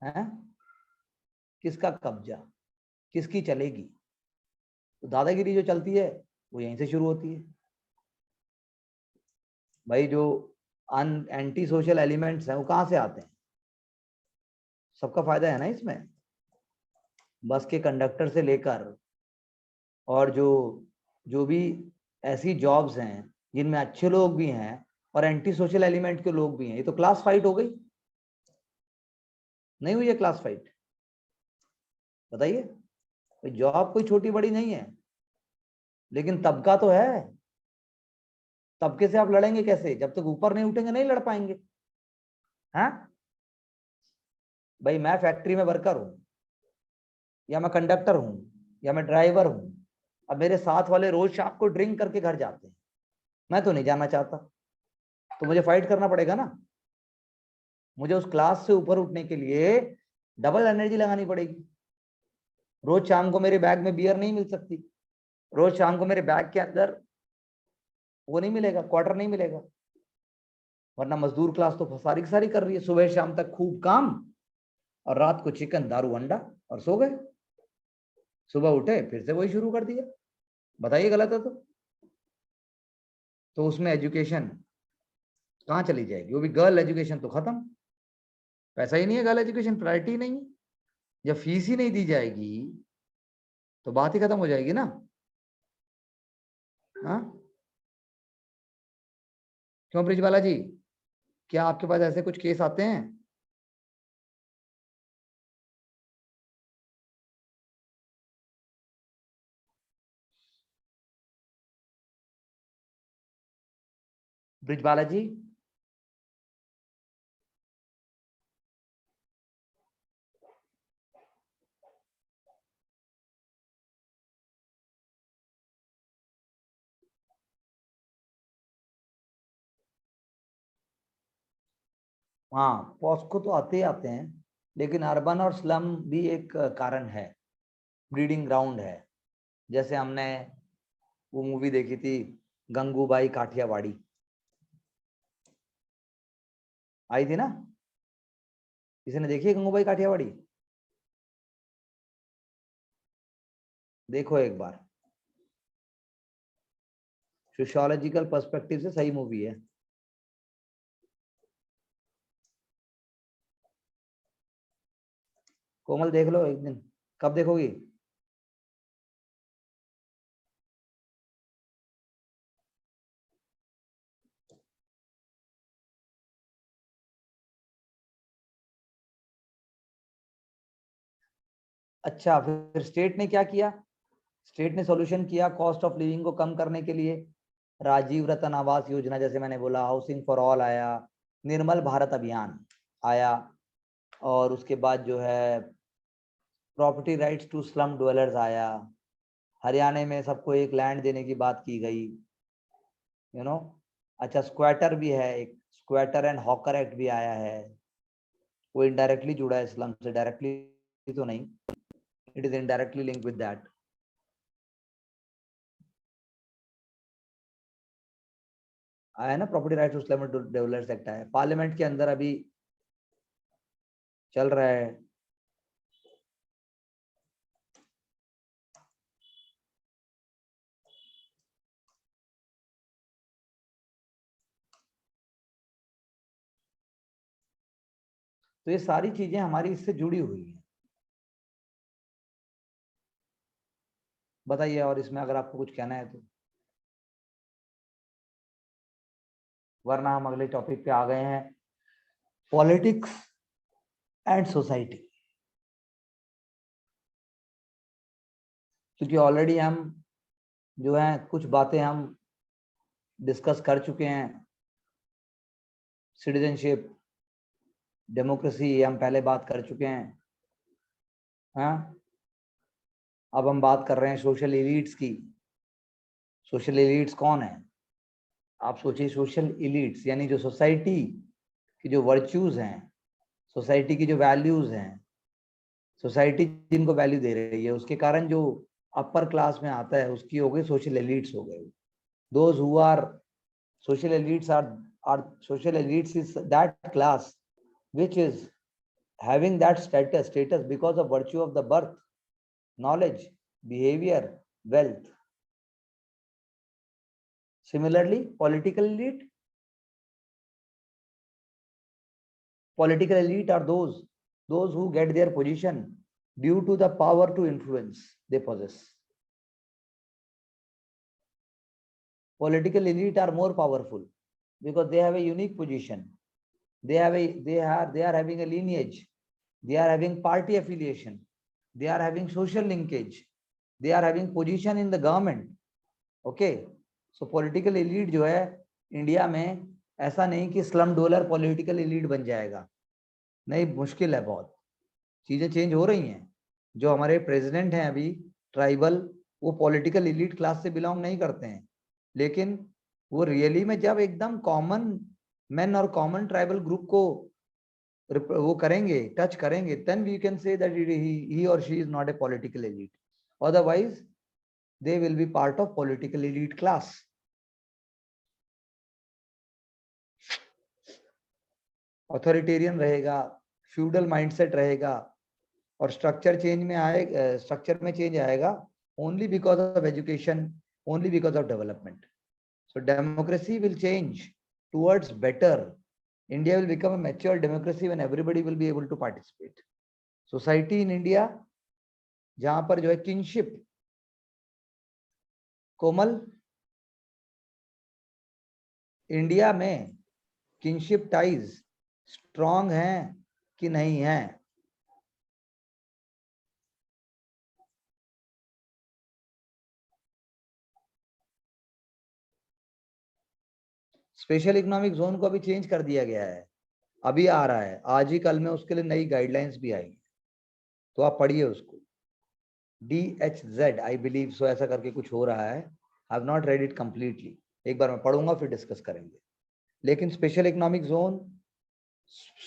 है, किसका कब्जा, किसकी चलेगी। तो दादागिरी जो चलती है वो यहीं से शुरू होती है भाई। जो एंटी सोशल एलिमेंट्स हैं वो कहाँ से आते हैं? सबका फायदा है ना इसमें, बस के कंडक्टर से लेकर, और जो जो भी ऐसी जॉब्स हैं जिनमें अच्छे लोग भी हैं और एंटी सोशल एलिमेंट के लोग भी हैं। ये तो क्लास फाइट हो गई, नहीं हुई है क्लास फाइट? बताइए, जॉब कोई छोटी बड़ी नहीं है, लेकिन तबका तो है। तबके से आप लड़ेंगे कैसे? जब तक ऊपर नहीं उठेंगे नहीं लड़ पाएंगे। हाँ भाई, मैं फैक्ट्री में वर्कर हूं, या मैं कंडक्टर हूं, या मैं ड्राइवर हूं। अब मेरे साथ वाले रोज शाम को ड्रिंक करके घर जाते हैं, मैं तो नहीं जाना चाहता, तो मुझे फाइट करना पड़ेगा ना। मुझे उस क्लास से ऊपर उठने के लिए डबल एनर्जी लगानी पड़ेगी। रोज शाम को मेरे बैग में बियर नहीं मिल सकती, रोज शाम को मेरे बैग के अंदर वो नहीं मिलेगा, क्वार्टर नहीं मिलेगा। वरना मजदूर क्लास तो सारी की सारी कर रही है, सुबह शाम तक खूब काम, और रात को चिकन दारू अंडा, और सो गए। सुबह उठे फिर से वही शुरू कर दिया। बताइए, गलत है तो उसमें एजुकेशन कहाँ चली जाएगी? वो भी गर्ल एजुकेशन तो खत्म, पैसा ही नहीं है, गर्ल एजुकेशन प्रायोरिटी नहीं है। जब फीस ही नहीं दी जाएगी तो बात ही खत्म हो जाएगी ना। हाँ, क्यों ब्रिजबाला जी, क्या आपके पास ऐसे कुछ केस आते हैं? ब्रिजबाला जी, हाँ पॉस्को तो आते ही आते हैं, लेकिन अर्बन और स्लम भी एक कारण है, ब्रीडिंग ग्राउंड है। जैसे हमने वो मूवी देखी थी गंगूबाई काठियावाड़ी, आई थी ना, किसी ने देखी है गंगूबाई काठियावाड़ी? देखो एक बार, सोशियोलॉजिकल पर्सपेक्टिव से सही मूवी है। कोमल देख लो एक दिन। कब देखोगी? अच्छा, फिर स्टेट ने क्या किया? स्टेट ने सॉल्यूशन किया कॉस्ट ऑफ लिविंग को कम करने के लिए। राजीव रतन आवास योजना, जैसे मैंने बोला, हाउसिंग फॉर ऑल आया, निर्मल भारत अभियान आया, और उसके बाद जो है property rights to slum dwellers आया। हरियाणा में सबको एक लैंड देने की बात की गई, यू नो। अच्छा, स्क्वाटर भी है, एक स्क्वाटर एंड हॉकर एक्ट भी आया है। वो इनडायरेक्टली जुड़ा है स्लम से, डायरेक्टली तो नहीं, it is indirectly link with that. आया ना property rights to slum dwellers act आया, पार्लियामेंट के अंदर अभी चल रहा है। तो ये सारी चीजें हमारी इससे जुड़ी हुई हैं। बताइए, और इसमें अगर आपको कुछ कहना है तो, वरना हम अगले टॉपिक पे आ गए हैं, पॉलिटिक्स एंड सोसाइटी। क्योंकि ऑलरेडी हम जो है कुछ बातें हम डिस्कस कर चुके हैं। सिटीजनशिप, डेमोक्रेसी, ये हम पहले बात कर चुके हैं। हाँ, अब हम बात कर रहे हैं सोशल एलीट्स की। सोशल एलीट्स कौन है? आप सोचिए, सोशल एलीट्स यानी जो सोसाइटी की जो वर्च्यूज हैं, सोसाइटी की जो वैल्यूज हैं, सोसाइटी जिनको वैल्यू दे रही है, उसके कारण जो अपर क्लास में आता है, उसकी हो गई सोशल एलीट्स हो गए। Those who are social elites are social elites is that class which is having that status because of virtue of the birth, knowledge, behavior, wealth. Similarly, political elite are those who get their position due to the power to influence they possess. Political elite are more powerful because they have a unique position. They are having a lineage. They are having party affiliation. They are having social linkage. They are having position in the government. Okay, so political elite जो है India में, ऐसा नहीं कि slum dolour political elite बन जाएगा, नहीं, मुश्किल है बहुत। चीजें चेंज हो रही हैं। जो हमारे प्रेसिडेंट हैं अभी ट्राइबल, वो पॉलिटिकल एलीट क्लास से बिलोंग नहीं करते हैं, लेकिन वो रियली में जब एकदम कॉमन मैन और कॉमन ट्राइबल ग्रुप को वो करेंगे, टच करेंगे, then we can say that he or she is not a political elite. Otherwise, they will be part of political elite class. Authoritarian रहेगा, फ्यूडल माइंडसेट रहेगा, और structure change में आएगा, structure में चेंज आएगा only because of education, only because of development. So democracy will change towards better. India will become a mature democracy when everybody will be able to participate. Society in India जहां पर जो है kinship, कोमल, India में kinship ties strong हैं कि नहीं है? Special economic zone को अभी चेंज कर दिया गया है, अभी आ रहा है, आज ही कल में उसके लिए नई गाइडलाइंस भी आई, तो आप पढ़िए उसको। DHZ आई बिलीव सो ऐसा करके कुछ हो रहा है, I have not read it completely, एक बार मैं पढ़ूंगा फिर डिस्कस करेंगे। लेकिन special economic zone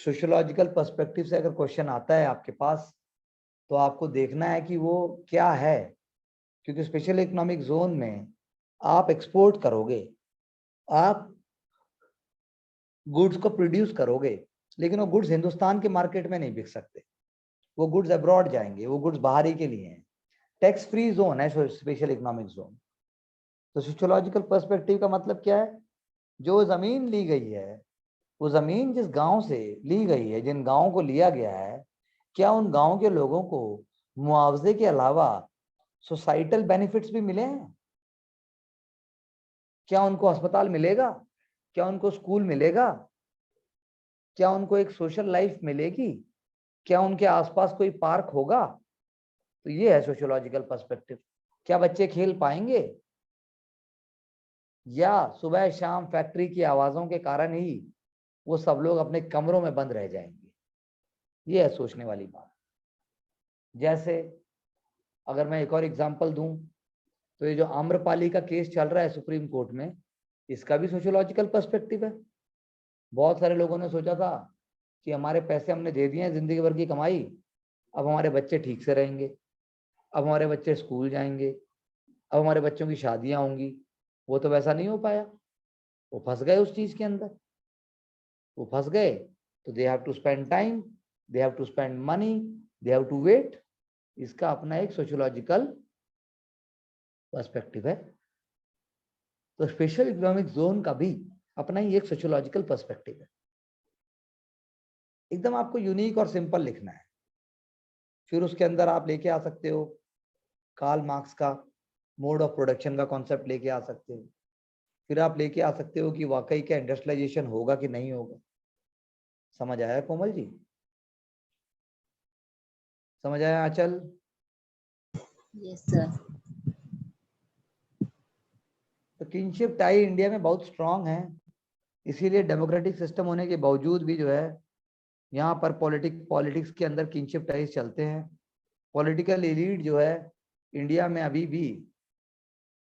sociological perspective से अगर क्वेश्चन आता है आपके पास, तो आपको देखना है कि वो क्या है, क्योंकि स्पेशल इकोनॉमिक जोन में आप एक्सपोर्ट करोगे, आप गुड्स को प्रोड्यूस करोगे, लेकिन वो गुड्स हिंदुस्तान के मार्केट में नहीं बिक सकते, वो गुड्स अब्रॉड जाएंगे, वो गुड्स बाहरी के लिए हैं। टैक्स फ्री जोन है स्पेशल इकोनॉमिक जोन। तो सोशियोलॉजिकल पर्सपेक्टिव का मतलब क्या है, जो जमीन ली गई है, वो जमीन जिस गांव से ली गई है, जिन गांवों को लिया गया है, क्या उन गांव के लोगों को मुआवजे के अलावा सोसाइटल बेनिफिट्स भी मिले हैं? क्या उनको अस्पताल मिलेगा? क्या उनको स्कूल मिलेगा? क्या उनको एक सोशल लाइफ मिलेगी? क्या उनके आसपास कोई पार्क होगा? तो ये है सोशियोलॉजिकल पर्सपेक्टिव। क्या बच्चे खेल पाएंगे, या सुबह शाम फैक्ट्री की आवाजों के कारण ही वो सब लोग अपने कमरों में बंद रह जाएंगे? ये है सोचने वाली बात। जैसे अगर मैं एक और एग्जांपल दूं, तो ये जो आम्रपाली का केस चल रहा है सुप्रीम कोर्ट में, इसका भी सोशियोलॉजिकल पर्सपेक्टिव है। बहुत सारे लोगों ने सोचा था कि हमारे पैसे हमने दे दिए हैं, जिंदगी भर की कमाई, अब हमारे बच्चे ठीक से रहेंगे, अब हमारे बच्चे स्कूल जाएंगे, अब हमारे बच्चों की शादियां होंगी। वो तो वैसा नहीं हो पाया, वो फंस गए उस चीज के अंदर। वो फंस गए तो they have to spend time, they have to spend money, they have to wait. इसका अपना एक सोशियोलॉजिकल पर्सपेक्टिव है। तो स्पेशल इकोनॉमिक जोन का भी अपना ही एक सोशियोलॉजिकल पर्सपेक्टिव है। एकदम आपको यूनिक और सिंपल लिखना है। फिर उसके अंदर आप लेके आ सकते हो कार्ल मार्क्स का मोड ऑफ प्रोडक्शन का कॉन्सेप्ट लेके आ सकते हो। फिर आप लेके आ सकते हो कि वाकई क्या इंडस्ट्रियलाइजेशन होगा कि नहीं होगा। समझ आया कोमल जी? समझ आया आंचल? Yes sir. तो किनशिप टाई इंडिया में बहुत स्ट्रांग है, इसीलिए डेमोक्रेटिक सिस्टम होने के बावजूद भी जो है यहाँ पर पॉलिटिक्स के अंदर किनशिप टाइज चलते हैं। पॉलिटिकल एलीट जो है इंडिया में अभी भी,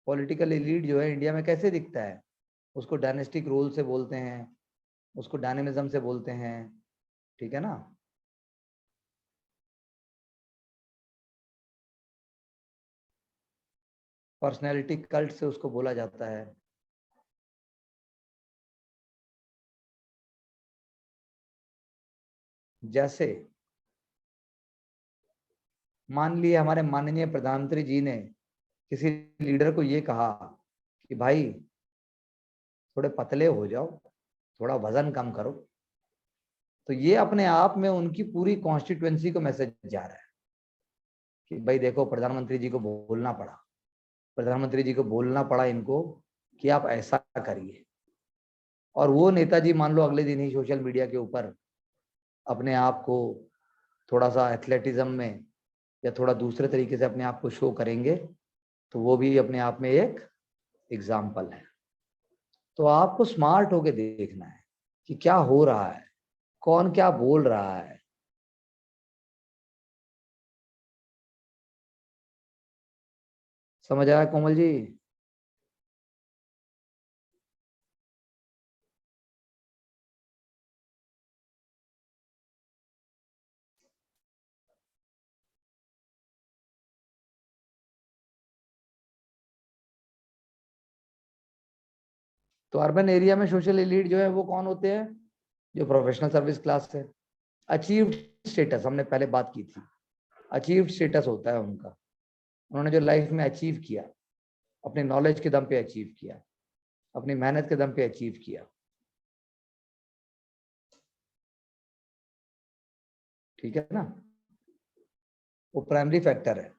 पॉलिटिकल एलीट जो है इंडिया में कैसे दिखता है, उसको डायनेस्टिक रूल से बोलते हैं, उसको डायनेमिज्म से बोलते हैं, ठीक है ना। पर्सनैलिटी कल्ट से उसको बोला जाता है। जैसे मान लिए हमारे माननीय प्रधानमंत्री जी ने किसी लीडर को ये कहा कि भाई थोड़े पतले हो जाओ, थोड़ा वजन कम करो, तो ये अपने आप में उनकी पूरी कॉन्स्टिट्युएंसी को मैसेज जा रहा है कि भाई देखो, प्रधानमंत्री जी को बोलना पड़ा, प्रधानमंत्री जी को बोलना पड़ा इनको कि आप ऐसा करिए। और वो नेताजी मान लो अगले दिन ही सोशल मीडिया के ऊपर अपने आप को थोड़ा सा एथलेटिज्म में या थोड़ा दूसरे तरीके से अपने आप को शो करेंगे, तो वो भी अपने आप में एक एग्जाम्पल है। तो आपको स्मार्ट होके देखना है कि क्या हो रहा है, कौन क्या बोल रहा है। समझ आया कोमल जी? तो अर्बन एरिया में सोशल एलीट जो है वो कौन होते हैं? जो प्रोफेशनल सर्विस क्लास है, अचीव्ड स्टेटस, हमने पहले बात की थी। अचीव्ड स्टेटस होता है उनका, उन्होंने जो लाइफ में अचीव किया, अपने नॉलेज के दम पे अचीव किया, अपनी मेहनत के दम पे अचीव किया, ठीक है ना। वो प्राइमरी फैक्टर है।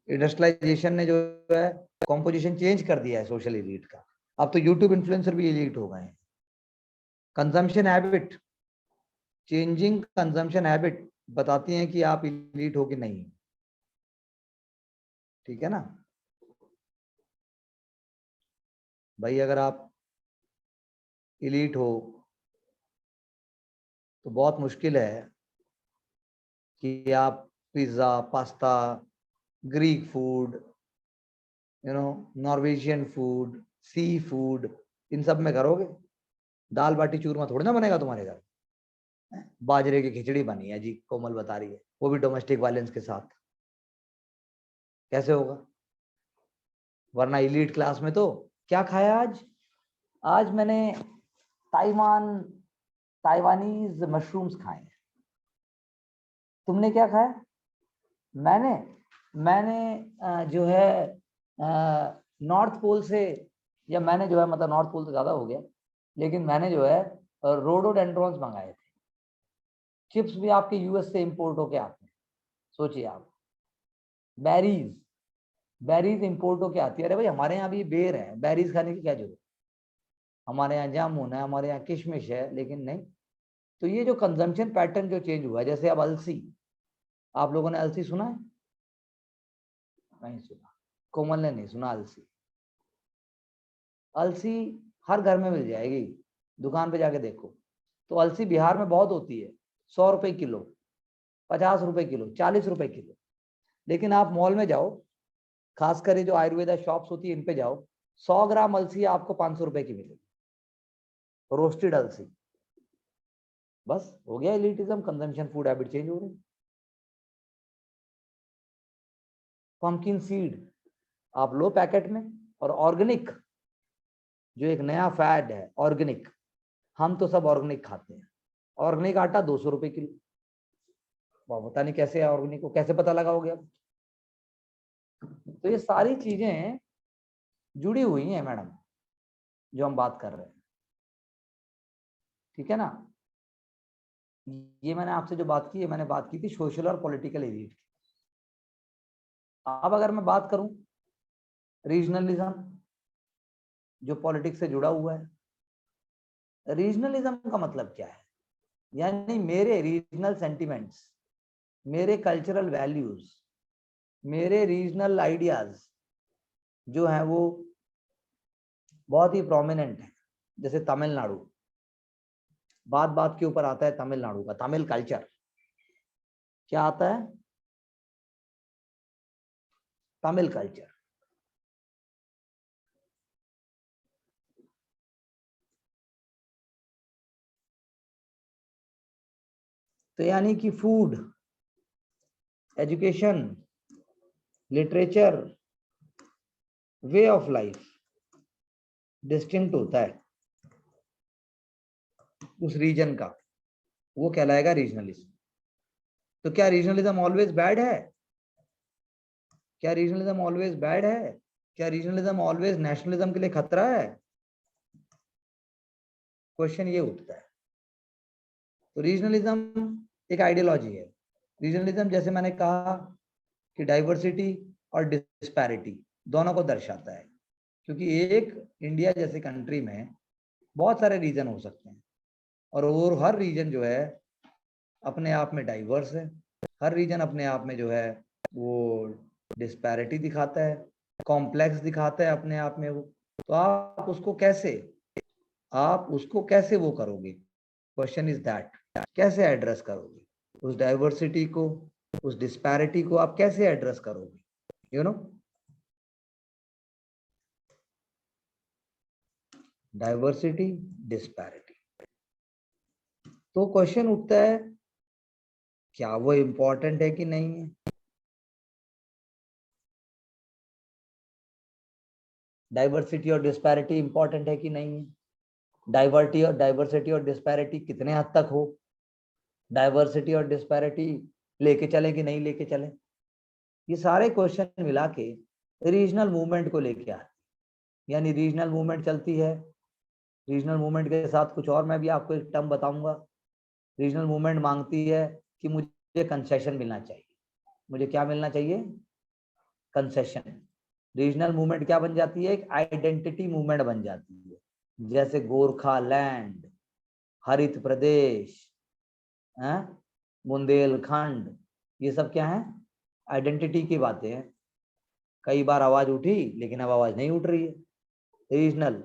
इंडस्ट्रियलाइजेशन ने जो है कॉम्पोजिशन चेंज कर दिया है सोशल एलीट का। अब तो यूट्यूब इन्फ्लुएंसर भी एलीट हो गए हैं। Consumption habit, changing consumption habit बताती हैं कि आप एलीट हो कि नहीं, ठीक है ना। भाई अगर आप एलीट हो तो बहुत मुश्किल है कि आप pizza, pasta, Greek food, Norwegian food, sea food, इन सब में करोगे। दाल बाटी चूरमा थोड़ी ना बनेगा तुम्हारे घर। बाजरे की खिचड़ी बनी है जी, कोमल बता रही है, वो भी डोमेस्टिक वायलेंस के साथ। कैसे होगा? वरना इलीट क्लास में तो क्या खाया आज? आज मैंने ताइवान ताइवानीज मशरूम्स खाए हैं। तुमने क्या खाया? मैंने जो है नॉर्थ पोल से, या मैंने जो है मतलब नॉर्थ पोल तो ज्यादा हो गया, लेकिन मैंने जो है रोडोडेंड्रॉन्स मंगाए थे। चिप्स भी आपके यूएस से इंपोर्ट होके आते हैं, सोचिए आप। बेरीज, बेरीज इंपोर्ट होके आती है। अरे भाई हमारे यहाँ भी बेर है, बेरीज खाने की क्या जरूरत? हमारे यहाँ जामुन है, हमारे यहाँ किशमिश है, लेकिन नहीं। तो ये जो कंजम्पशन पैटर्न जो चेंज हुआ है, जैसे अब अलसी, आप लोगों ने अलसी सुना है? नहीं सुना। कोमल ने नहीं सुना अलसी। अलसी हर घर में मिल जाएगी, दुकान पे जाके देखो। तो अलसी बिहार में बहुत होती है, 100 रुपए किलो, 50 रुपए किलो, 40 रुपए किलो। लेकिन आप मॉल में जाओ, खासकर ये जो आयुर्वेदा शॉप्स होती है इन पे जाओ, 100 ग्राम अलसी आपको 500 रुपए की मिलेगी, रोस्टेड अलसी। बस हो गया elitism, consumption, food habit change हो रही। पंपकिन सीड आप लो पैकेट में, और ऑर्गेनिक, जो एक नया फैड है ऑर्गेनिक, हम तो सब ऑर्गेनिक खाते हैं। ऑर्गेनिक आटा 200 रुपए किलो। पता नहीं कैसे ऑर्गेनिक को कैसे पता लगा हो गया। तो ये सारी चीजें जुड़ी हुई हैं मैडम, जो हम बात कर रहे हैं, ठीक है ना। ये मैंने आपसे जो बात की है, मैंने बात की थी सोशल और पॉलिटिकल एलिट की। अब अगर मैं बात करूं रीजनलिज्म, जो पॉलिटिक्स से जुड़ा हुआ है। रीजनलिज्म का मतलब क्या है? यानी मेरे रीजनल सेंटिमेंट्स, मेरे कल्चरल वैल्यूज, मेरे रीजनल आइडियाज जो है वो बहुत ही प्रोमिनेंट है। जैसे तमिलनाडु, बात बात के ऊपर आता है तमिलनाडु का तमिल कल्चर। क्या आता है? तमिल कल्चर। तो यानी कि food, education, literature, way of life distinct होता है उस रीजन का, वो कहलाएगा रीजनलिज्म। तो क्या रीजनलिज्म ऑलवेज बैड है? क्या रीजनलिज्म ऑलवेज बैड है? क्या रीजनलिज्म ऑलवेज नेशनलिज्म के लिए खतरा है? क्वेश्चन ये उठता है। तो रीजनलिज्म एक आइडियोलॉजी है। रीजनलिज्म, जैसे मैंने कहा कि डाइवर्सिटी और डिस्पैरिटी दोनों को दर्शाता है, क्योंकि एक इंडिया जैसे कंट्री में बहुत सारे रीजन हो सकते हैं, और हर रीजन जो है अपने आप में डाइवर्स है। हर रीजन अपने आप में जो है वो डिस्पैरिटी दिखाता है, कॉम्प्लेक्स दिखाता है अपने आप में वो। तो आप उसको कैसे वो करोगे? क्वेश्चन इज दैट, कैसे एड्रेस करोगे उस डाइवर्सिटी को, उस डिस्पैरिटी को आप कैसे एड्रेस करोगे? You know, diversity, disparity. तो क्वेश्चन उठता है, क्या वो इंपॉर्टेंट है कि नहीं है? डाइवर्सिटी और डिस्पैरिटी इंपॉर्टेंट है कि नहीं है? डाइवर्सिटी और डिस्पैरिटी कितने हद तक हो? डाइवर्सिटी और डिस्पैरिटी लेके चले कि नहीं लेके चले? ये सारे क्वेश्चन मिला के रीजनल मूवमेंट को लेके आते, यानी रीजनल मूवमेंट चलती है। रीजनल मूवमेंट के साथ कुछ और मैं भी आपको एक टर्म बताऊंगा। रीजनल मूवमेंट मांगती है कि मुझे कंसेशन मिलना चाहिए। मुझे क्या मिलना चाहिए? कंसेशन। रीजनल मूवमेंट क्या बन जाती है? एक आइडेंटिटी मूवमेंट बन जाती है। जैसे गोरखालैंड, हरित प्रदेश, बुंदेलखंड, ये सब क्या है? आइडेंटिटी की बातें हैं। कई बार आवाज उठी, लेकिन अब आवाज नहीं उठ रही है। रीजनल,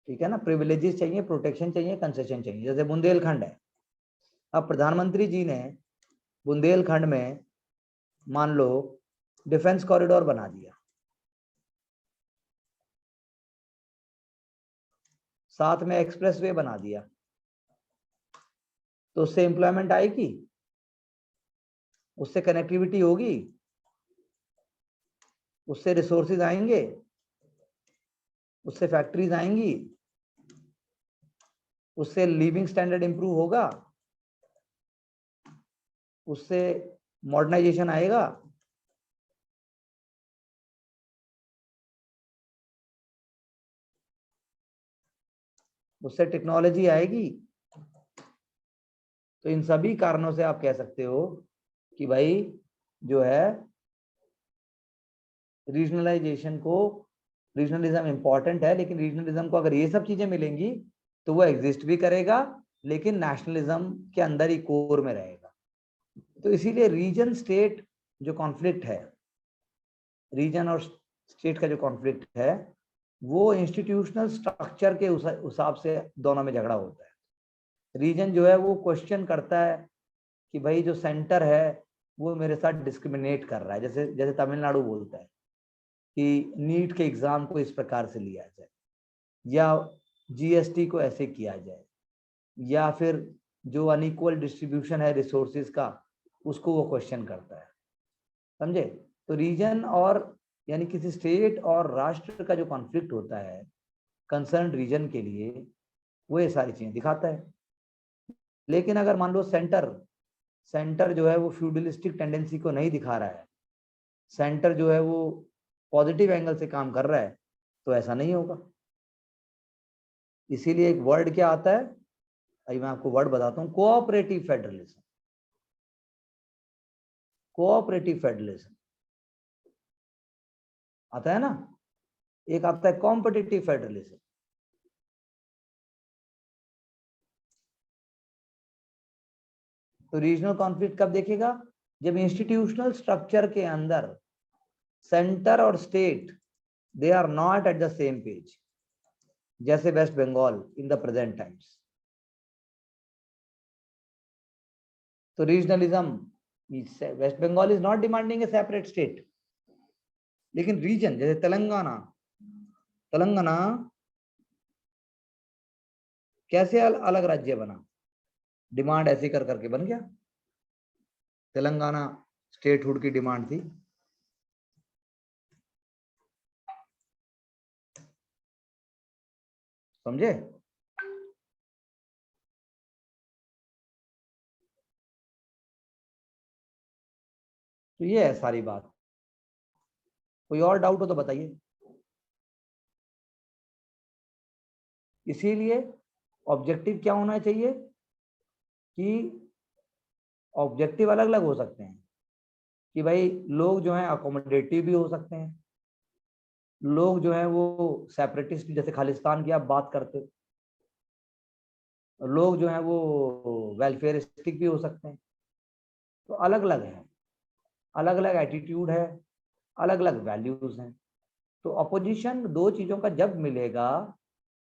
ठीक है ना। प्रिविलेजेस चाहिए, प्रोटेक्शन चाहिए, कंसेशन चाहिए। जैसे बुंदेलखंड है, अब प्रधानमंत्री जी ने बुंदेलखंड में मान लो डिफेंस कॉरिडोर बना दिया, साथ में एक्सप्रेसवे बना दिया, तो उससे एम्प्लॉयमेंट आएगी, उससे कनेक्टिविटी होगी, उससे रिसोर्सेज आएंगे, उससे फैक्ट्रीज आएंगी, उससे लिविंग स्टैंडर्ड इंप्रूव होगा, उससे मॉडर्नाइजेशन आएगा, उससे टेक्नोलॉजी आएगी। तो इन सभी कारणों से आप कह सकते हो कि भाई जो है रीजनलाइजेशन को, रीजनलिज्म इंपॉर्टेंट है, लेकिन रीजनलिज्म को अगर ये सब चीजें मिलेंगी तो वो एग्जिस्ट भी करेगा, लेकिन नेशनलिज्म के अंदर ही कोर में रहेगा। तो इसीलिए रीजन स्टेट जो कॉन्फ्लिक्ट है, रीजन और स्टेट का जो कॉन्फ्लिक्ट है, वो इंस्टीट्यूशनल स्ट्रक्चर के हिसाब से दोनों में झगड़ा होता है। रीजन जो है वो क्वेश्चन करता है कि भाई जो सेंटर है वो मेरे साथ डिस्क्रिमिनेट कर रहा है, जैसे जैसे तमिलनाडु बोलता है कि नीट के एग्जाम को इस प्रकार से लिया जाए, या जीएसटी को ऐसे किया जाए, या फिर जो अनइक्वल डिस्ट्रीब्यूशन है रिसोर्सेज का उसको वो क्वेश्चन करता है, समझे। तो रीजन और यानी किसी स्टेट और राष्ट्र का जो कॉन्फ्लिक्ट होता है कंसर्न रीजन के लिए, वो ये सारी चीजें दिखाता है। लेकिन अगर मान लो सेंटर जो है वो फ्यूडलिस्टिक टेंडेंसी को नहीं दिखा रहा है, सेंटर जो है वो पॉजिटिव एंगल से काम कर रहा है, तो ऐसा नहीं होगा। इसीलिए एक वर्ड क्या आता है, अभी मैं आपको वर्ड बताता हूं, कोऑपरेटिव फेडरलिज्म। कोऑपरेटिव फेडरलिज्म आता है ना, एक आता है कॉम्पिटिटिव फेडरलिज्म। तो रीजनल कॉन्फ्लिक्ट कब देखेगा, जब इंस्टीट्यूशनल स्ट्रक्चर के अंदर सेंटर और state they are not at the same page, जैसे west Bengal in the present times. तो regionalism, west Bengal is not demanding a separate state, लेकिन रीजन जैसे तेलंगाना कैसे अलग राज्य बना, डिमांड ऐसे कर करके बन गया। तेलंगाना स्टेटहुड की डिमांड थी, समझे। तो ये है सारी बात। कोई और डाउट हो तो बताइए। इसीलिए ऑब्जेक्टिव क्या होना चाहिए कि ऑब्जेक्टिव अलग अलग हो सकते हैं, कि भाई लोग जो हैं अकोमोडेटिव भी हो सकते हैं, लोग जो हैं वो सेपरेटिस्ट जैसे खालिस्तान की आप बात करते हो, लोग जो हैं वो वेलफेयरिस्टिक भी हो सकते हैं। तो अलग अलग है, अलग अलग एटीट्यूड है, अलग अलग वैल्यूज हैं। तो अपोजिशन दो चीजों का जब मिलेगा,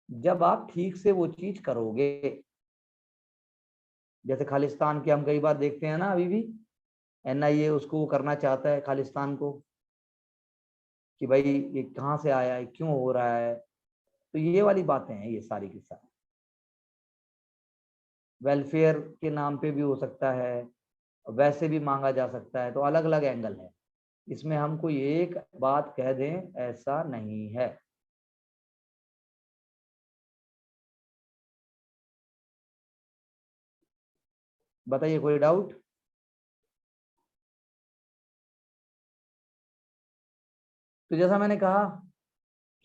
जब आप ठीक से वो चीज करोगे। जैसे खालिस्तान की हम कई बार देखते हैं ना, अभी भी एनआईए उसको करना चाहता है खालिस्तान को, कि भाई ये कहाँ से आया है, क्यों हो रहा है। तो ये वाली बातें हैं ये सारी की सारी। वेलफेयर के नाम पे भी हो सकता है, वैसे भी मांगा जा सकता है, तो अलग अलग एंगल है। इसमें हम कोई एक बात कह दें ऐसा नहीं है। बताइए कोई डाउट। तो जैसा मैंने कहा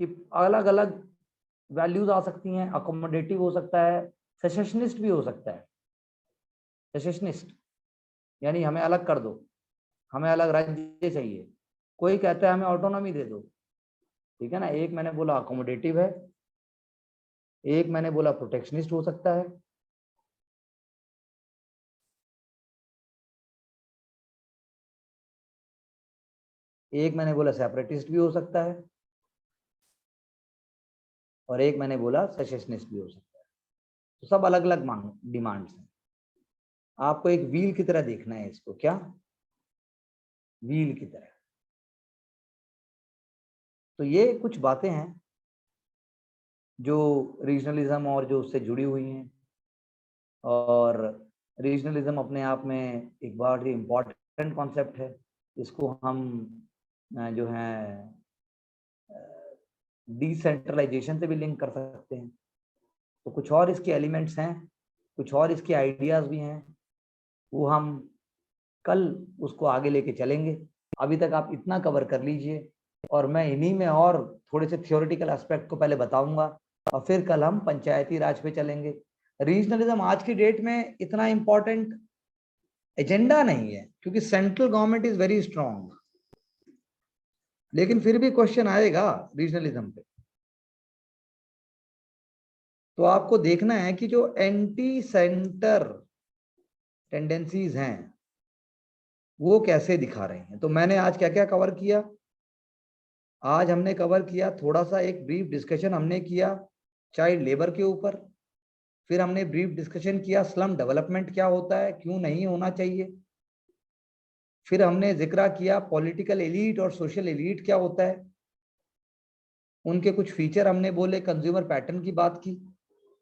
कि अलग अलग वैल्यूज आ सकती हैं, अकोमोडेटिव हो सकता है, सेसेशनिस्ट भी हो सकता है। सेसेशनिस्ट यानी हमें अलग कर दो, हमें अलग राज्य चाहिए। कोई कहता है हमें ऑटोनॉमी दे दो, ठीक है ना। एक मैंने बोला अकोमोडेटिव है, एक मैंने बोला प्रोटेक्शनिस्ट हो सकता है। एक मैंने बोला सेपरेटिस्ट भी हो सकता है, और एक मैंने बोला सेसेशनिस्ट भी हो सकता है। तो सब अलग अलग मांग डिमांड्स हैं। आपको एक व्हील की तरह देखना है इसको, क्या व्हील की तरह। तो ये कुछ बातें हैं जो रीजनलिज्म और जो उससे जुड़ी हुई हैं। और रीजनलिज्म अपने आप में एक बहुत ही इम्पोर्टेंट कॉन्सेप्ट है। इसको हम जो है डिसेंट्रलाइजेशन से भी लिंक कर सकते हैं। तो कुछ और इसके एलिमेंट्स हैं, कुछ और इसके आइडियाज भी हैं, वो हम कल उसको आगे लेके चलेंगे। अभी तक आप इतना कवर कर लीजिए, और मैं इन्हीं में और थोड़े से थियोरेटिकल एस्पेक्ट को पहले बताऊंगा, और फिर कल हम पंचायती राज पे चलेंगे। रीजनलिज्म आज की डेट में इतना इंपॉर्टेंट एजेंडा नहीं है, क्योंकि central government is very strong, लेकिन फिर भी क्वेश्चन आएगा रीजनलिज्म पे। तो आपको देखना है कि जो एंटी सेंटर टेंडेंसीज हैं वो कैसे दिखा रही हैं। तो मैंने आज क्या क्या कवर किया? आज हमने कवर किया थोड़ा सा, एक ब्रीफ डिस्कशन हमने किया चाइल्ड लेबर के ऊपर। फिर हमने ब्रीफ डिस्कशन किया स्लम डेवलपमेंट क्या होता है, क्यों नहीं होना चाहिए। फिर हमने जिक्र किया पॉलिटिकल एलीट और सोशल एलीट क्या होता है, उनके कुछ फीचर हमने बोले, कंज्यूमर पैटर्न की बात की।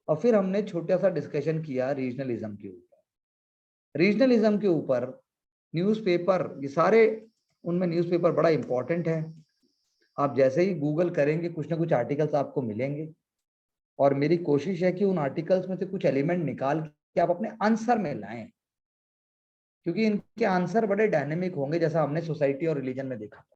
और फिर हमने छोटा सा डिस्कशन किया रीजनलिज्म के ऊपर। रीजनलिज्म के ऊपर न्यूज़पेपर, ये सारे, उनमें न्यूज़पेपर बड़ा इंपॉर्टेंट है। आप जैसे ही गूगल करेंगे कुछ ना कुछ आर्टिकल्स आपको मिलेंगे, और मेरी कोशिश है कि उन आर्टिकल्स में से कुछ एलिमेंट निकाल के आप अपने आंसर में लाएं, क्योंकि इनके आंसर बड़े डायनेमिक होंगे, जैसा हमने सोसाइटी और रिलीजन में देखा।